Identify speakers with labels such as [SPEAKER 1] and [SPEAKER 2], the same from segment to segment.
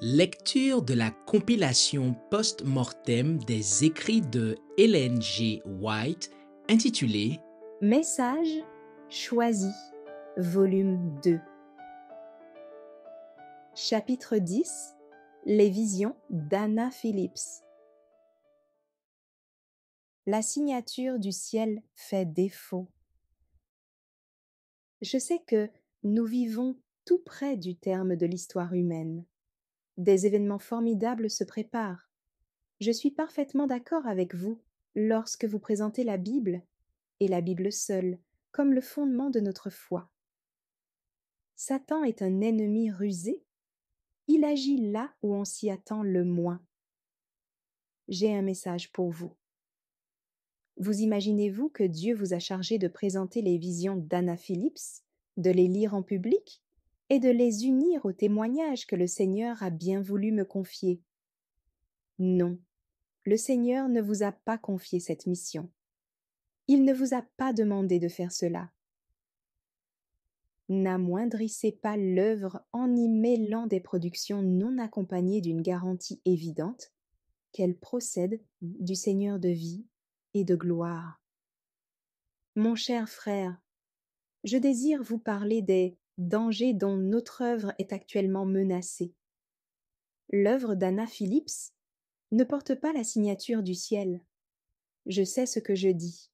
[SPEAKER 1] Lecture de la compilation post-mortem des écrits de Ellen G. White intitulée
[SPEAKER 2] Message choisi, volume 2. Chapitre 10. Les visions d'Anna Phillips. La signature du ciel fait défaut. Je sais que nous vivons tout près du terme de l'histoire humaine. Des événements formidables se préparent. Je suis parfaitement d'accord avec vous lorsque vous présentez la Bible, et la Bible seule, comme le fondement de notre foi. Satan est un ennemi rusé. Il agit là où on s'y attend le moins. J'ai un message pour vous. Vous imaginez-vous que Dieu vous a chargé de présenter les visions d'Anna Phillips, de les lire en public et de les unir aux témoignages que le Seigneur a bien voulu me confier? Non, le Seigneur ne vous a pas confié cette mission. Il ne vous a pas demandé de faire cela. N'amoindrissez pas l'œuvre en y mêlant des productions non accompagnées d'une garantie évidente qu'elles procèdent du Seigneur de vie et de gloire. Mon cher frère, je désire vous parler des dangers dont notre œuvre est actuellement menacée. L'œuvre d'Anna Phillips ne porte pas la signature du ciel. Je sais ce que je dis.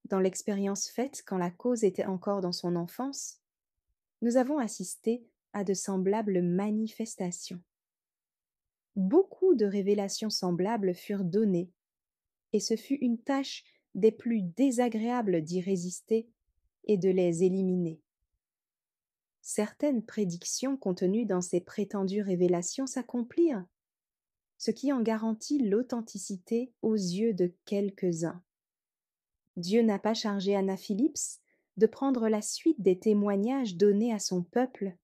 [SPEAKER 2] Dans l'expérience faite quand la cause était encore dans son enfance, nous avons assisté à de semblables manifestations. Beaucoup de révélations semblables furent données, et ce fut une tâche des plus désagréables d'y résister et de les éliminer. Certaines prédictions contenues dans ces prétendues révélations s'accomplirent, ce qui en garantit l'authenticité aux yeux de quelques-uns. Dieu n'a pas chargé Anna Phillips de prendre la suite des témoignages donnés à son peuple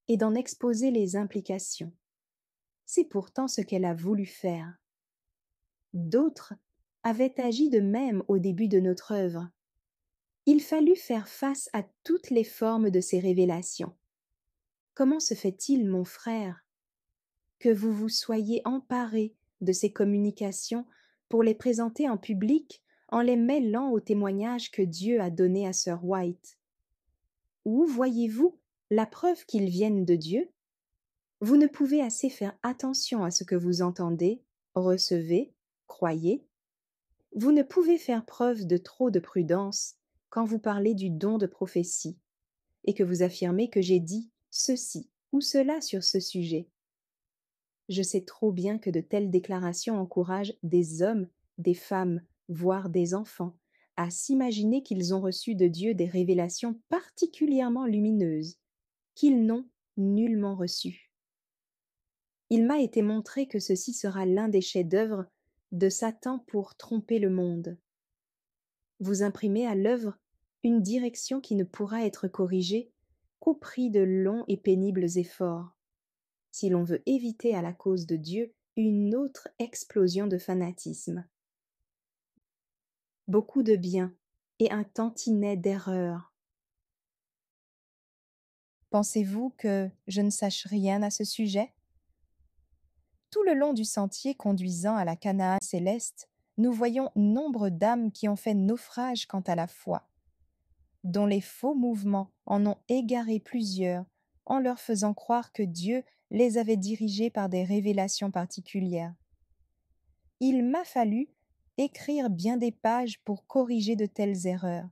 [SPEAKER 2] et d'en exposer les implications. C'est pourtant ce qu'elle a voulu faire. D'autres avaient agi de même au début de notre œuvre. Il fallut faire face à toutes les formes de ces révélations. Comment se fait-il, mon frère, que vous vous soyez emparé de ces communications pour les présenter en public en les mêlant aux témoignages que Dieu a donnés à Sir White? Où voyez-vous la preuve qu'ils viennent de Dieu? Vous ne pouvez assez faire attention à ce que vous entendez, recevez, croyez. Vous ne pouvez faire preuve de trop de prudence quand vous parlez du don de prophétie et que vous affirmez que j'ai dit ceci ou cela sur ce sujet. Je sais trop bien que de telles déclarations encouragent des hommes, des femmes, voire des enfants, à s'imaginer qu'ils ont reçu de Dieu des révélations particulièrement lumineuses, qu'ils n'ont nullement reçues. Il m'a été montré que ceci sera l'un des chefs-d'œuvre de Satan pour tromper le monde. Vous imprimez à l'œuvre une direction qui ne pourra être corrigée qu'au prix de longs et pénibles efforts, si l'on veut éviter à la cause de Dieu une autre explosion de fanatisme. Beaucoup de bien et un tantinet d'erreurs. Pensez-vous que je ne sache rien à ce sujet? Tout le long du sentier conduisant à la Canaan céleste, nous voyons nombre d'âmes qui ont fait naufrage quant à la foi, dont les faux mouvements en ont égaré plusieurs en leur faisant croire que Dieu les avait dirigés par des révélations particulières. Il m'a fallu écrire bien des pages pour corriger de telles erreurs.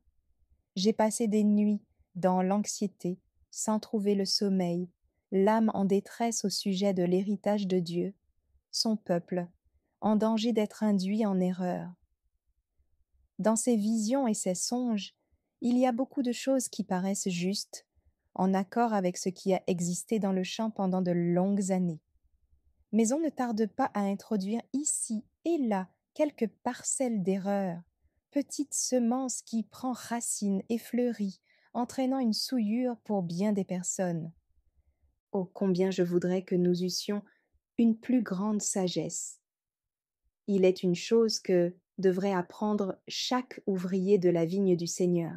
[SPEAKER 2] J'ai passé des nuits dans l'anxiété, sans trouver le sommeil, l'âme en détresse au sujet de l'héritage de Dieu, son peuple, en danger d'être induit en erreur. Dans ces visions et ces songes, il y a beaucoup de choses qui paraissent justes, en accord avec ce qui a existé dans le champ pendant de longues années. Mais on ne tarde pas à introduire ici et là quelques parcelles d'erreur, petite semence qui prend racine et fleurit, entraînant une souillure pour bien des personnes. Oh, combien je voudrais que nous eussions une plus grande sagesse. Il est une chose que devrait apprendre chaque ouvrier de la vigne du Seigneur: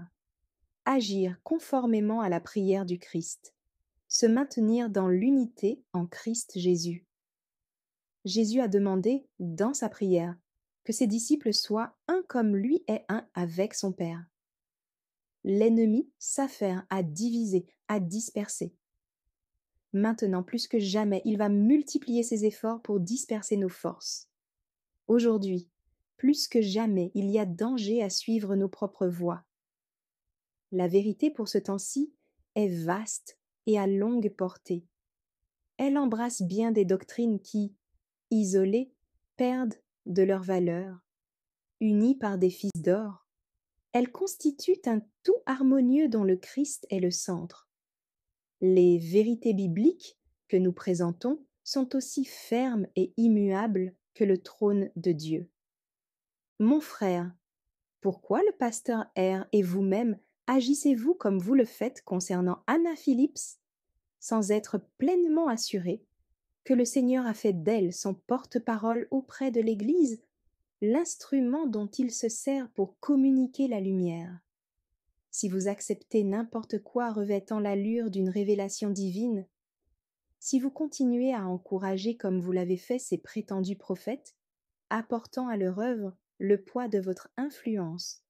[SPEAKER 2] agir conformément à la prière du Christ, se maintenir dans l'unité en Christ Jésus. Jésus a demandé, dans sa prière, que ses disciples soient un comme lui est un avec son Père. L'ennemi s'affaire à diviser, à disperser. Maintenant, plus que jamais, il va multiplier ses efforts pour disperser nos forces. Aujourd'hui, plus que jamais, il y a danger à suivre nos propres voies. La vérité pour ce temps-ci est vaste et à longue portée. Elle embrasse bien des doctrines qui, isolées, perdent de leur valeur. Unies par des fils d'or, elles constituent un tout harmonieux dont le Christ est le centre. Les vérités bibliques que nous présentons sont aussi fermes et immuables que le trône de Dieu. Mon frère, pourquoi le pasteur R et vous-même agissez-vous comme vous le faites concernant Anna Phillips, sans être pleinement assuré que le Seigneur a fait d'elle son porte-parole auprès de l'Église, l'instrument dont il se sert pour communiquer la lumière? Si vous acceptez n'importe quoi revêtant l'allure d'une révélation divine, si vous continuez à encourager comme vous l'avez fait ces prétendus prophètes, apportant à leur œuvre le poids de votre influence,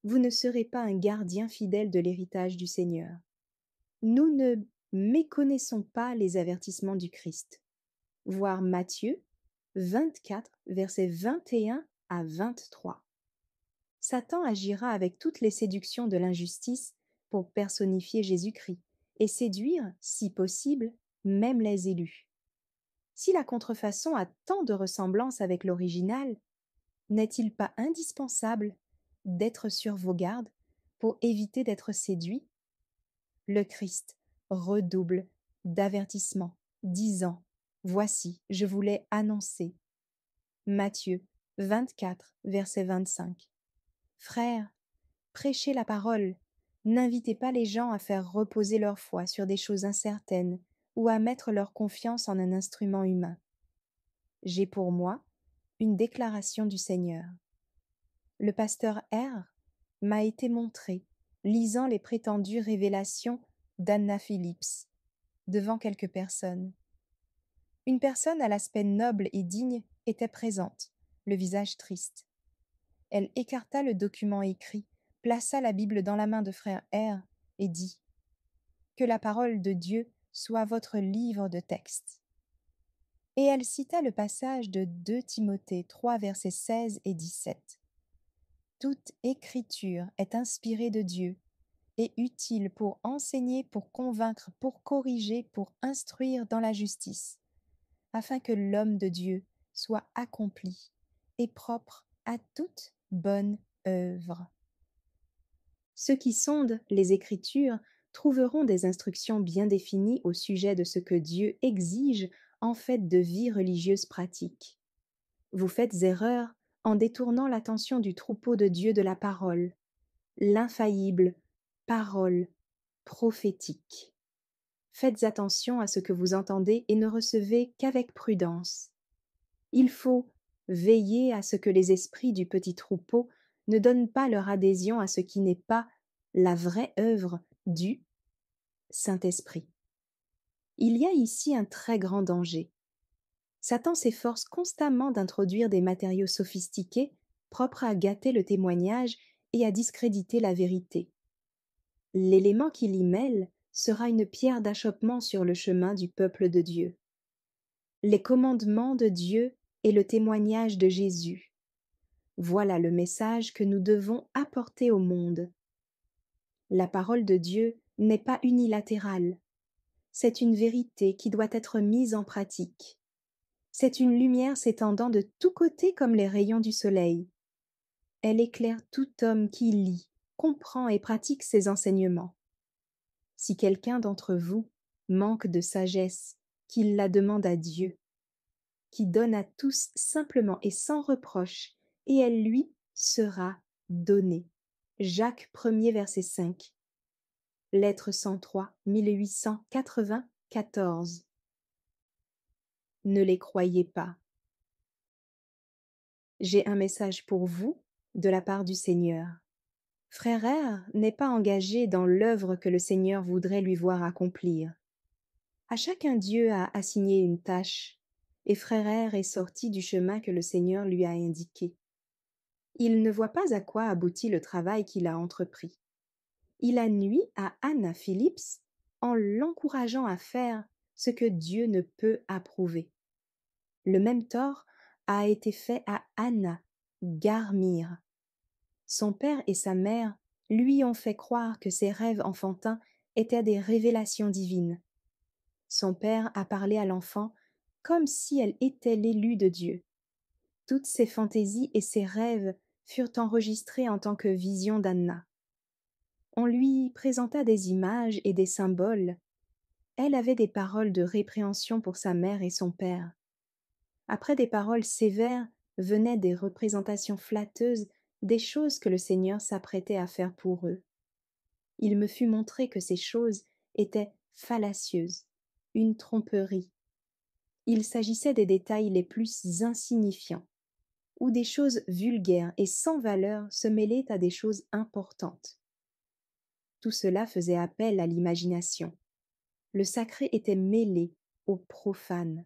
[SPEAKER 2] vous ne serez pas un gardien fidèle de l'héritage du Seigneur. Nous ne méconnaissons pas les avertissements du Christ. Voir Matthieu 24, versets 21 à 23. Satan agira avec toutes les séductions de l'injustice pour personnifier Jésus-Christ et séduire, si possible, même les élus. Si la contrefaçon a tant de ressemblance avec l'original, n'est-il pas indispensable d'être sur vos gardes pour éviter d'être séduit? Le Christ redouble d'avertissements, disant: Voici, je vous l'ai annoncé. Matthieu 24, verset 25. Frères, prêchez la parole, n'invitez pas les gens à faire reposer leur foi sur des choses incertaines ou à mettre leur confiance en un instrument humain. J'ai pour moi une déclaration du Seigneur. Le pasteur R m'a été montré, lisant les prétendues révélations d'Anna Phillips, devant quelques personnes. Une personne à l'aspect noble et digne était présente, le visage triste. Elle écarta le document écrit, plaça la Bible dans la main de frère R et dit: Que la parole de Dieu soit votre livre de texte. Et elle cita le passage de 2 Timothée 3, versets 16 et 17. Toute écriture est inspirée de Dieu et utile pour enseigner, pour convaincre, pour corriger, pour instruire dans la justice, afin que l'homme de Dieu soit accompli et propre à toute bonne œuvre. Ceux qui sondent les Écritures trouveront des instructions bien définies au sujet de ce que Dieu exige en fait de vie religieuse pratique. Vous faites erreur en détournant l'attention du troupeau de Dieu de la parole, l'infaillible parole prophétique. Faites attention à ce que vous entendez et ne recevez qu'avec prudence. Il faut veiller à ce que les esprits du petit troupeau ne donnent pas leur adhésion à ce qui n'est pas la vraie œuvre du Saint-Esprit. Il y a ici un très grand danger. Satan s'efforce constamment d'introduire des matériaux sophistiqués propres à gâter le témoignage et à discréditer la vérité. L'élément qu'il y mêle sera une pierre d'achoppement sur le chemin du peuple de Dieu. Les commandements de Dieu et le témoignage de Jésus. Voilà le message que nous devons apporter au monde. La parole de Dieu n'est pas unilatérale. C'est une vérité qui doit être mise en pratique. C'est une lumière s'étendant de tous côtés comme les rayons du soleil. Elle éclaire tout homme qui lit, comprend et pratique ses enseignements. Si quelqu'un d'entre vous manque de sagesse, qu'il la demande à Dieu, qui donne à tous simplement et sans reproche, et elle lui sera donnée. Jacques 1er, verset 5. Lettre 103, 1894. Ne les croyez pas. J'ai un message pour vous de la part du Seigneur. Frère R n'est pas engagé dans l'œuvre que le Seigneur voudrait lui voir accomplir. À chacun Dieu a assigné une tâche, et Frère est sorti du chemin que le Seigneur lui a indiqué. Il ne voit pas à quoi aboutit le travail qu'il a entrepris. Il a nui à Anna Phillips en l'encourageant à faire ce que Dieu ne peut approuver. Le même tort a été fait à Anna Garmire. Son père et sa mère lui ont fait croire que ses rêves enfantins étaient des révélations divines. Son père a parlé à l'enfant comme si elle était l'élue de Dieu. Toutes ses fantaisies et ses rêves furent enregistrés en tant que visions d'Anna. On lui présenta des images et des symboles. Elle avait des paroles de répréhension pour sa mère et son père. Après des paroles sévères venaient des représentations flatteuses des choses que le Seigneur s'apprêtait à faire pour eux. Il me fut montré que ces choses étaient fallacieuses, une tromperie. Il s'agissait des détails les plus insignifiants, où des choses vulgaires et sans valeur se mêlaient à des choses importantes. Tout cela faisait appel à l'imagination. Le sacré était mêlé au profane.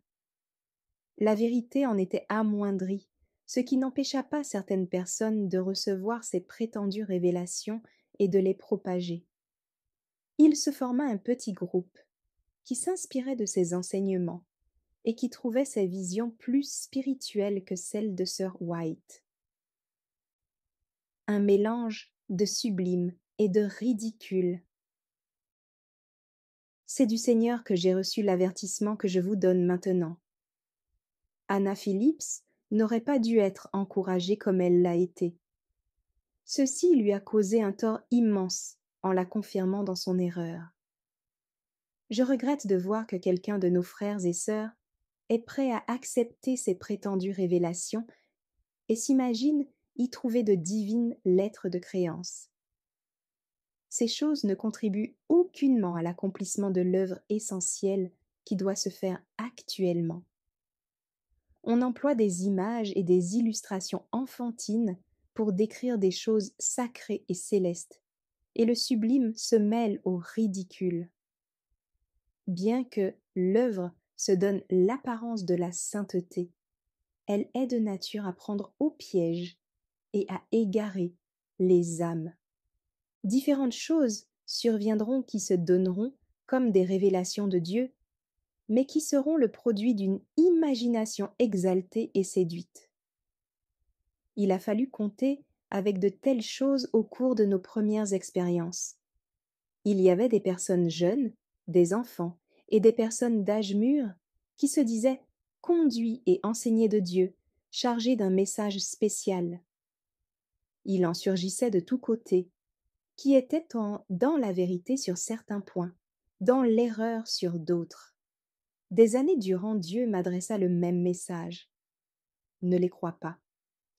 [SPEAKER 2] La vérité en était amoindrie, ce qui n'empêcha pas certaines personnes de recevoir ces prétendues révélations et de les propager. Il se forma un petit groupe qui s'inspirait de ces enseignements et qui trouvait ces visions plus spirituelles que celles de sœur White. Un mélange de sublime et de ridicule. C'est du Seigneur que j'ai reçu l'avertissement que je vous donne maintenant. Anna Phillips n'aurait pas dû être encouragée comme elle l'a été. Ceci lui a causé un tort immense en la confirmant dans son erreur. Je regrette de voir que quelqu'un de nos frères et sœurs est prêt à accepter ces prétendues révélations et s'imagine y trouver de divines lettres de créance. Ces choses ne contribuent aucunement à l'accomplissement de l'œuvre essentielle qui doit se faire actuellement. On emploie des images et des illustrations enfantines pour décrire des choses sacrées et célestes, et le sublime se mêle au ridicule. Bien que l'œuvre se donne l'apparence de la sainteté, elle est de nature à prendre au piège et à égarer les âmes. Différentes choses surviendront qui se donneront comme des révélations de Dieu, mais qui seront le produit d'une imagination exaltée et séduite. Il a fallu compter avec de telles choses au cours de nos premières expériences. Il y avait des personnes jeunes, des enfants et des personnes d'âge mûr qui se disaient conduits et enseignés de Dieu, chargés d'un message spécial. Il en surgissait de tous côtés, qui étaient dans la vérité sur certains points, dans l'erreur sur d'autres. Des années durant, Dieu m'adressa le même message. Ne les crois pas.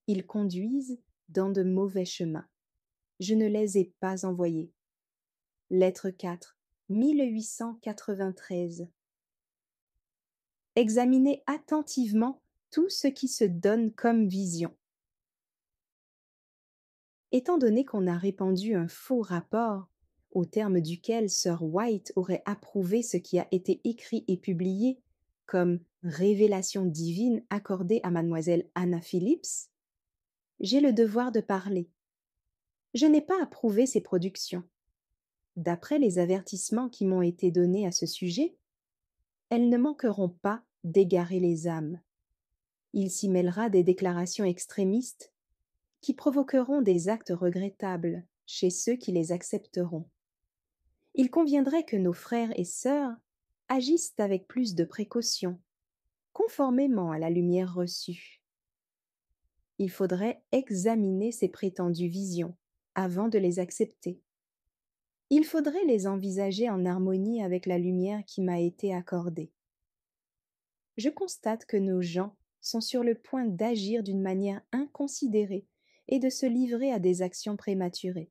[SPEAKER 2] Ils conduisent dans de mauvais chemins. Je ne les ai pas envoyés. Lettre 4, 1893. Examinez attentivement tout ce qui se donne comme vision. Étant donné qu'on a répandu un faux rapport, au terme duquel sœur White aurait approuvé ce qui a été écrit et publié comme révélation divine accordée à mademoiselle Anna Phillips, j'ai le devoir de parler. Je n'ai pas approuvé ces productions. D'après les avertissements qui m'ont été donnés à ce sujet, elles ne manqueront pas d'égarer les âmes. Il s'y mêlera des déclarations extrémistes qui provoqueront des actes regrettables chez ceux qui les accepteront. Il conviendrait que nos frères et sœurs agissent avec plus de précaution, conformément à la lumière reçue. Il faudrait examiner ces prétendues visions avant de les accepter. Il faudrait les envisager en harmonie avec la lumière qui m'a été accordée. Je constate que nos gens sont sur le point d'agir d'une manière inconsidérée et de se livrer à des actions prématurées.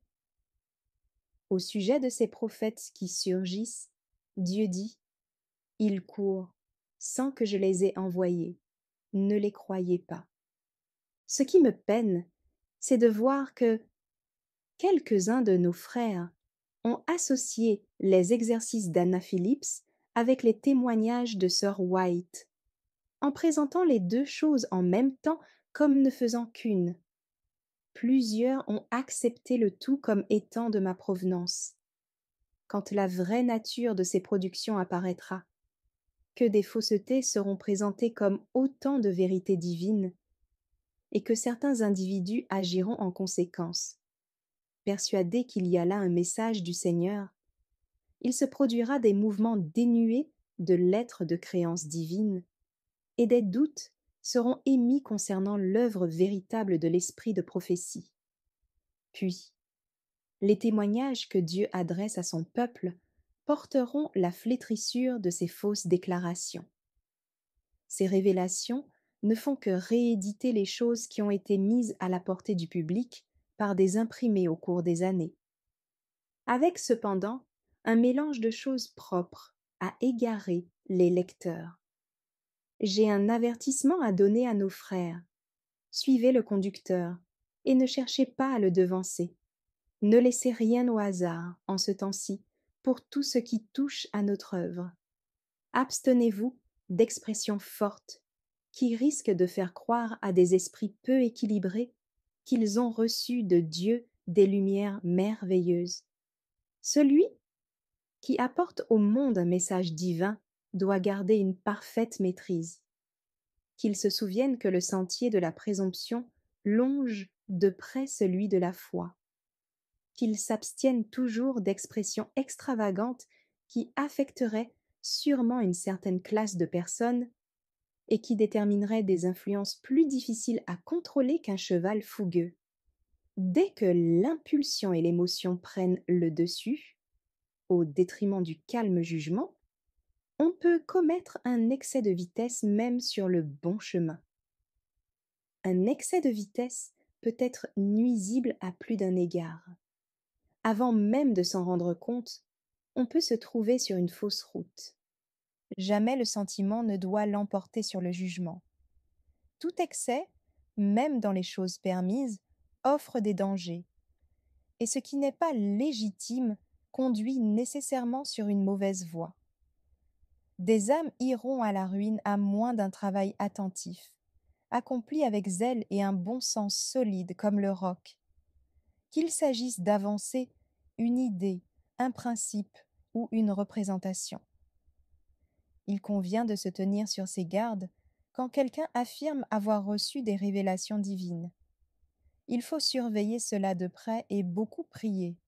[SPEAKER 2] Au sujet de ces prophètes qui surgissent, Dieu dit « Ils courent, sans que je les ai envoyés. Ne les croyez pas. » Ce qui me peine, c'est de voir que quelques-uns de nos frères ont associé les exercices d'Anna Phillips avec les témoignages de sœur White, en présentant les deux choses en même temps comme ne faisant qu'une. Plusieurs ont accepté le tout comme étant de ma provenance. Quand la vraie nature de ces productions apparaîtra, que des faussetés seront présentées comme autant de vérités divines, et que certains individus agiront en conséquence. Persuadés qu'il y a là un message du Seigneur, il se produira des mouvements dénués de l'être de créance divine, et des doutes seront émis concernant l'œuvre véritable de l'esprit de prophétie. Puis, les témoignages que Dieu adresse à son peuple porteront la flétrissure de ces fausses déclarations. Ces révélations ne font que rééditer les choses qui ont été mises à la portée du public par des imprimés au cours des années, avec cependant un mélange de choses propres à égarer les lecteurs. J'ai un avertissement à donner à nos frères. Suivez le conducteur et ne cherchez pas à le devancer. Ne laissez rien au hasard en ce temps-ci pour tout ce qui touche à notre œuvre. Abstenez-vous d'expressions fortes qui risquent de faire croire à des esprits peu équilibrés qu'ils ont reçu de Dieu des lumières merveilleuses. Celui qui apporte au monde un message divin doit garder une parfaite maîtrise. Qu'il se souvienne que le sentier de la présomption longe de près celui de la foi. Qu'il s'abstienne toujours d'expressions extravagantes qui affecteraient sûrement une certaine classe de personnes et qui détermineraient des influences plus difficiles à contrôler qu'un cheval fougueux. Dès que l'impulsion et l'émotion prennent le dessus, au détriment du calme jugement, on peut commettre un excès de vitesse même sur le bon chemin. Un excès de vitesse peut être nuisible à plus d'un égard. Avant même de s'en rendre compte, on peut se trouver sur une fausse route. Jamais le sentiment ne doit l'emporter sur le jugement. Tout excès, même dans les choses permises, offre des dangers, et ce qui n'est pas légitime conduit nécessairement sur une mauvaise voie. Des âmes iront à la ruine à moins d'un travail attentif, accompli avec zèle et un bon sens solide comme le roc. Qu'il s'agisse d'avancer une idée, un principe ou une représentation. Il convient de se tenir sur ses gardes quand quelqu'un affirme avoir reçu des révélations divines. Il faut surveiller cela de près et beaucoup prier.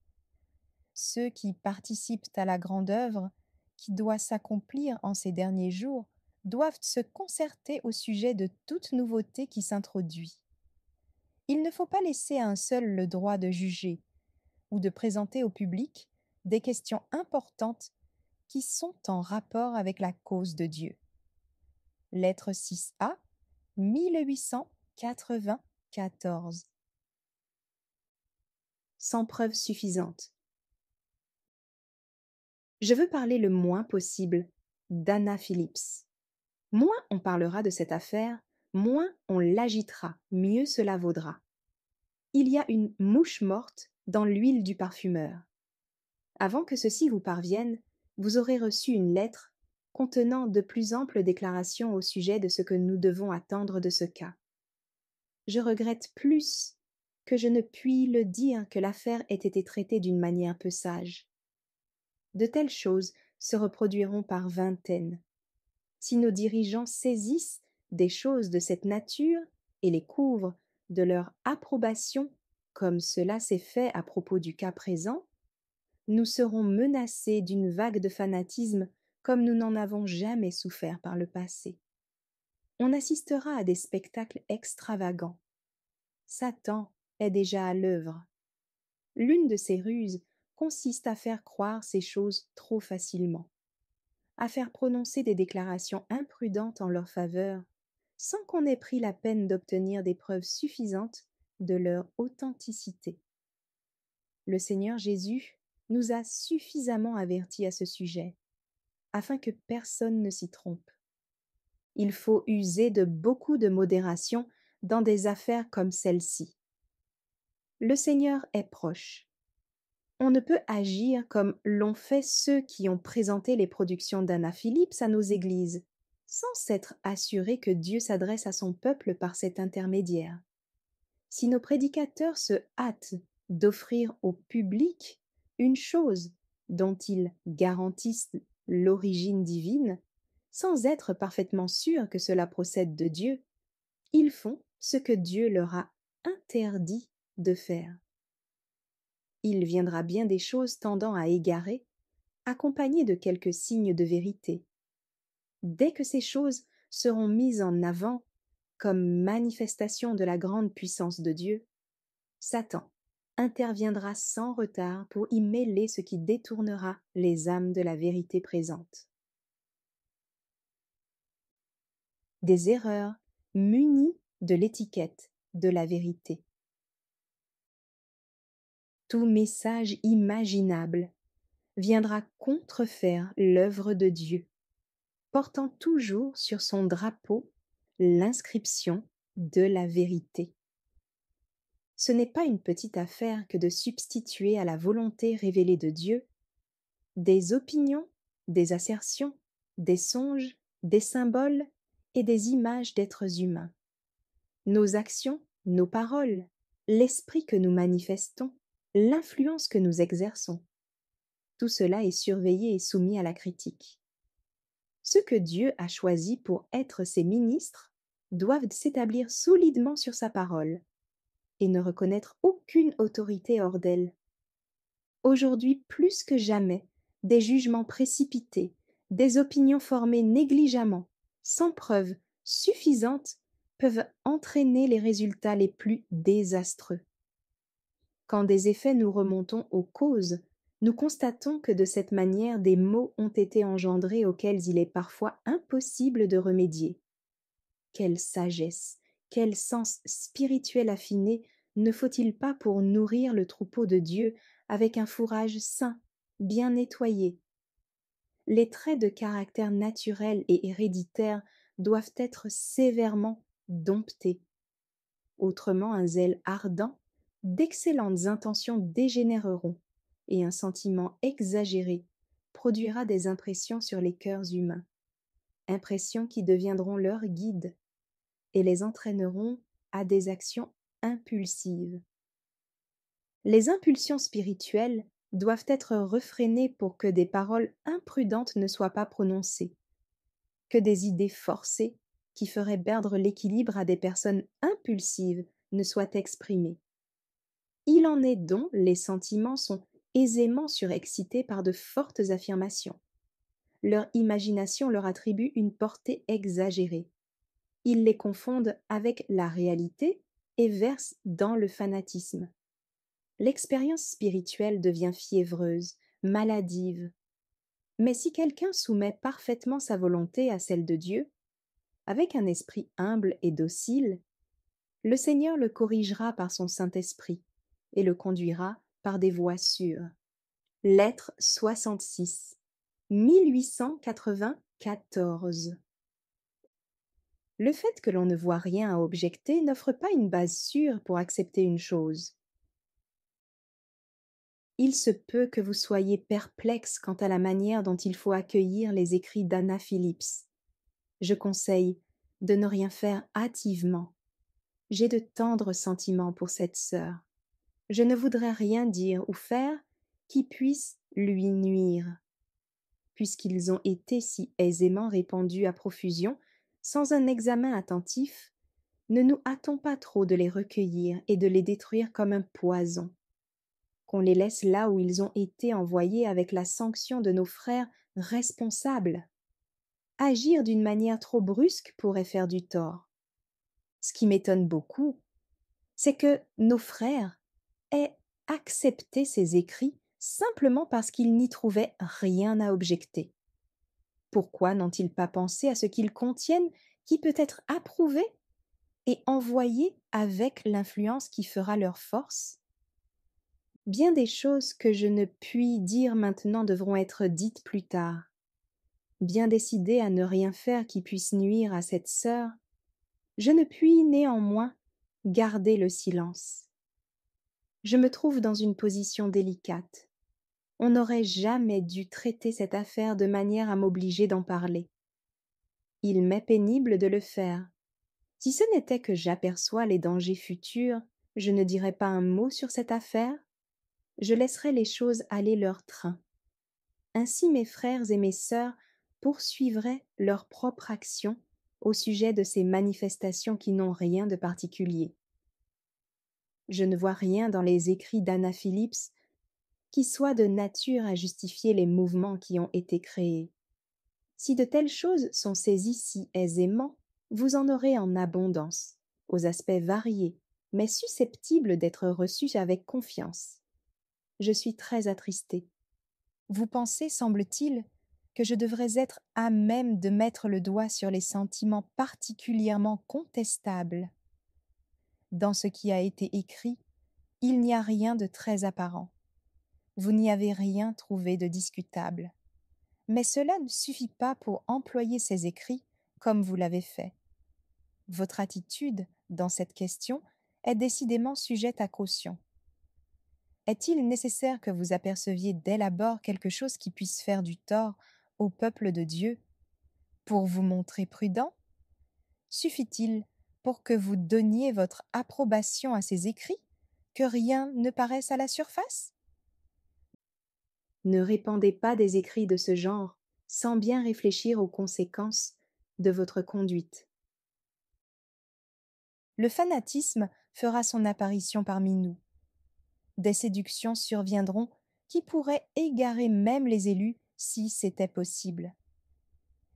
[SPEAKER 2] Ceux qui participent à la grande œuvre qui doit s'accomplir en ces derniers jours doivent se concerter au sujet de toute nouveauté qui s'introduit. Il ne faut pas laisser à un seul le droit de juger ou de présenter au public des questions importantes qui sont en rapport avec la cause de Dieu. Lettre 6A, 1894. Sans preuve suffisante. Je veux parler le moins possible d'Anna Phillips. Moins on parlera de cette affaire, moins on l'agitera, mieux cela vaudra. Il y a une mouche morte dans l'huile du parfumeur. Avant que ceci vous parvienne, vous aurez reçu une lettre contenant de plus amples déclarations au sujet de ce que nous devons attendre de ce cas. Je regrette plus que je ne puis le dire que l'affaire ait été traitée d'une manière peu sage. De telles choses se reproduiront par vingtaines. Si nos dirigeants saisissent des choses de cette nature et les couvrent de leur approbation, comme cela s'est fait à propos du cas présent, nous serons menacés d'une vague de fanatisme comme nous n'en avons jamais souffert par le passé. On assistera à des spectacles extravagants. Satan est déjà à l'œuvre. L'une de ses ruses consiste à faire croire ces choses trop facilement, à faire prononcer des déclarations imprudentes en leur faveur, sans qu'on ait pris la peine d'obtenir des preuves suffisantes de leur authenticité. Le Seigneur Jésus nous a suffisamment avertis à ce sujet, afin que personne ne s'y trompe. Il faut user de beaucoup de modération dans des affaires comme celle-ci. Le Seigneur est proche. On ne peut agir comme l'ont fait ceux qui ont présenté les productions d'Anna Phillips à nos églises, sans s'être assurés que Dieu s'adresse à son peuple par cet intermédiaire. Si nos prédicateurs se hâtent d'offrir au public une chose dont ils garantissent l'origine divine, sans être parfaitement sûrs que cela procède de Dieu, ils font ce que Dieu leur a interdit de faire. Il viendra bien des choses tendant à égarer, accompagnées de quelques signes de vérité. Dès que ces choses seront mises en avant comme manifestation de la grande puissance de Dieu, Satan interviendra sans retard pour y mêler ce qui détournera les âmes de la vérité présente. Des erreurs munies de l'étiquette de la vérité. Tout message imaginable viendra contrefaire l'œuvre de Dieu, portant toujours sur son drapeau l'inscription de la vérité. Ce n'est pas une petite affaire que de substituer à la volonté révélée de Dieu des opinions, des assertions, des songes, des symboles et des images d'êtres humains. Nos actions, nos paroles, l'esprit que nous manifestons, l'influence que nous exerçons, tout cela est surveillé et soumis à la critique. Ceux que Dieu a choisis pour être ses ministres doivent s'établir solidement sur sa parole et ne reconnaître aucune autorité hors d'elle. Aujourd'hui, plus que jamais, des jugements précipités, des opinions formées négligemment, sans preuves suffisantes, peuvent entraîner les résultats les plus désastreux. Quand des effets nous remontons aux causes, nous constatons que de cette manière des maux ont été engendrés auxquels il est parfois impossible de remédier. Quelle sagesse, quel sens spirituel affiné ne faut-il pas pour nourrir le troupeau de Dieu avec un fourrage sain, bien nettoyé? Les traits de caractère naturel et héréditaire doivent être sévèrement domptés. Autrement, un zèle ardent, d'excellentes intentions dégénéreront, et un sentiment exagéré produira des impressions sur les cœurs humains, impressions qui deviendront leur guide et les entraîneront à des actions impulsives. Les impulsions spirituelles doivent être refrénées pour que des paroles imprudentes ne soient pas prononcées, que des idées forcées qui feraient perdre l'équilibre à des personnes impulsives ne soient exprimées. Il en est dont les sentiments sont aisément surexcités par de fortes affirmations. Leur imagination leur attribue une portée exagérée. Ils les confondent avec la réalité et versent dans le fanatisme. L'expérience spirituelle devient fiévreuse, maladive. Mais si quelqu'un soumet parfaitement sa volonté à celle de Dieu, avec un esprit humble et docile, le Seigneur le corrigera par son Saint-Esprit et le conduira par des voies sûres. Lettre 66, 1894. Le fait que l'on ne voit rien à objecter n'offre pas une base sûre pour accepter une chose. Il se peut que vous soyez perplexe quant à la manière dont il faut accueillir les écrits d'Anna Phillips. Je conseille de ne rien faire hâtivement. J'ai de tendres sentiments pour cette sœur. Je ne voudrais rien dire ou faire qui puisse lui nuire. Puisqu'ils ont été si aisément répandus à profusion, sans un examen attentif, ne nous hâtons pas trop de les recueillir et de les détruire comme un poison. Qu'on les laisse là où ils ont été envoyés avec la sanction de nos frères responsables. Agir d'une manière trop brusque pourrait faire du tort. Ce qui m'étonne beaucoup, c'est que nos frères aient accepté ces écrits simplement parce qu'ils n'y trouvaient rien à objecter. Pourquoi n'ont-ils pas pensé à ce qu'ils contiennent qui peut être approuvé et envoyé avec l'influence qui fera leur force? Bien des choses que je ne puis dire maintenant devront être dites plus tard. Bien décidé à ne rien faire qui puisse nuire à cette sœur, je ne puis néanmoins garder le silence. Je me trouve dans une position délicate, On n'aurait jamais dû traiter cette affaire de manière à m'obliger d'en parler. Il m'est pénible de le faire. Si ce n'était que j'aperçois les dangers futurs, je ne dirais pas un mot sur cette affaire. Je laisserais les choses aller leur train. Ainsi mes frères et mes sœurs poursuivraient leur propre action au sujet de ces manifestations qui n'ont rien de particulier. Je ne vois rien dans les écrits d'Anna Phillips qui soit de nature à justifier les mouvements qui ont été créés. Si de telles choses sont saisies si aisément, vous en aurez en abondance, aux aspects variés, mais susceptibles d'être reçus avec confiance. Je suis très attristée. Vous pensez, semble-t-il, que je devrais être à même de mettre le doigt sur les sentiments particulièrement contestables. Dans ce qui a été écrit, il n'y a rien de très apparent. Vous n'y avez rien trouvé de discutable. Mais cela ne suffit pas pour employer ces écrits comme vous l'avez fait. Votre attitude, dans cette question, est décidément sujette à caution. Est-il nécessaire que vous aperceviez dès l'abord quelque chose qui puisse faire du tort au peuple de Dieu pour vous montrer prudent? Suffit-il, pour que vous donniez votre approbation à ces écrits, que rien ne paraisse à la surface? Ne répandez pas des écrits de ce genre sans bien réfléchir aux conséquences de votre conduite. Le fanatisme fera son apparition parmi nous. Des séductions surviendront qui pourraient égarer même les élus si c'était possible.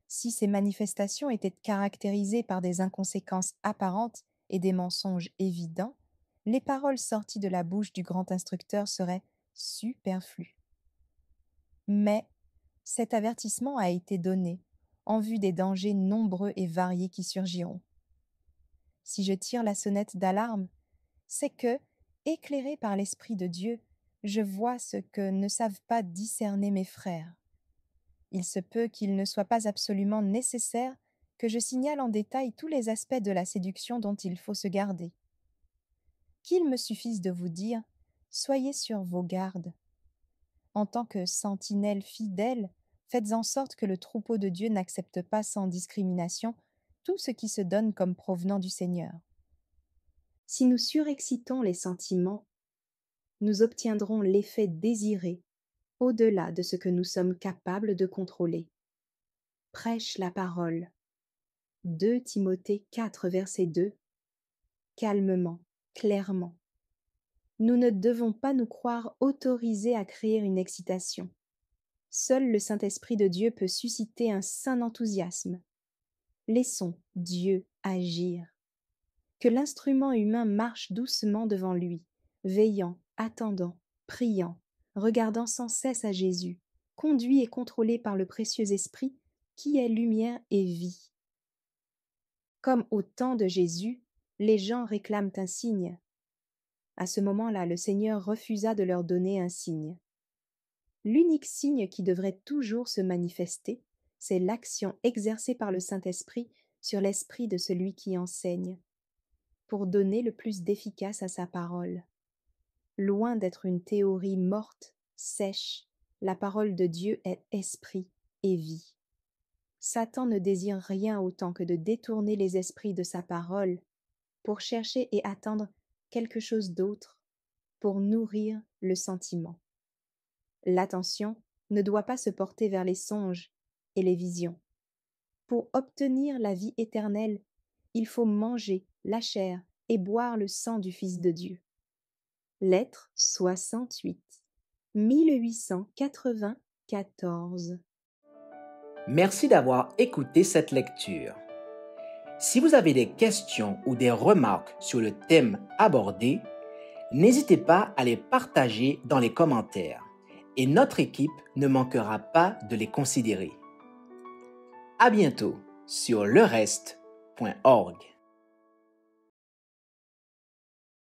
[SPEAKER 2] Si ces manifestations étaient caractérisées par des inconséquences apparentes et des mensonges évidents, les paroles sorties de la bouche du grand instructeur seraient superflues. Mais cet avertissement a été donné en vue des dangers nombreux et variés qui surgiront. Si je tire la sonnette d'alarme, c'est que, éclairé par l'Esprit de Dieu, je vois ce que ne savent pas discerner mes frères. Il se peut qu'il ne soit pas absolument nécessaire que je signale en détail tous les aspects de la séduction dont il faut se garder. Qu'il me suffise de vous dire, soyez sur vos gardes. En tant que sentinelle fidèle, faites en sorte que le troupeau de Dieu n'accepte pas sans discrimination tout ce qui se donne comme provenant du Seigneur. Si nous surexcitons les sentiments, nous obtiendrons l'effet désiré au-delà de ce que nous sommes capables de contrôler. Prêche la parole. 2 Timothée 4, verset 2. Calmement, clairement. Nous ne devons pas nous croire autorisés à créer une excitation. Seul le Saint-Esprit de Dieu peut susciter un saint enthousiasme. Laissons Dieu agir. Que l'instrument humain marche doucement devant lui, veillant, attendant, priant, regardant sans cesse à Jésus, conduit et contrôlé par le précieux Esprit qui est lumière et vie. Comme au temps de Jésus, les gens réclament un signe. À ce moment-là, le Seigneur refusa de leur donner un signe. L'unique signe qui devrait toujours se manifester, c'est l'action exercée par le Saint-Esprit sur l'esprit de celui qui enseigne, pour donner le plus d'efficace à sa parole. Loin d'être une théorie morte, sèche, la parole de Dieu est esprit et vie. Satan ne désire rien autant que de détourner les esprits de sa parole pour chercher et attendre quelque chose d'autre, pour nourrir le sentiment. L'attention ne doit pas se porter vers les songes et les visions. Pour obtenir la vie éternelle, il faut manger la chair et boire le sang du Fils de Dieu. Lettre 68, 1894.
[SPEAKER 1] Merci d'avoir écouté cette lecture. Si vous avez des questions ou des remarques sur le thème abordé, n'hésitez pas à les partager dans les commentaires et notre équipe ne manquera pas de les considérer. À bientôt sur lereste.org.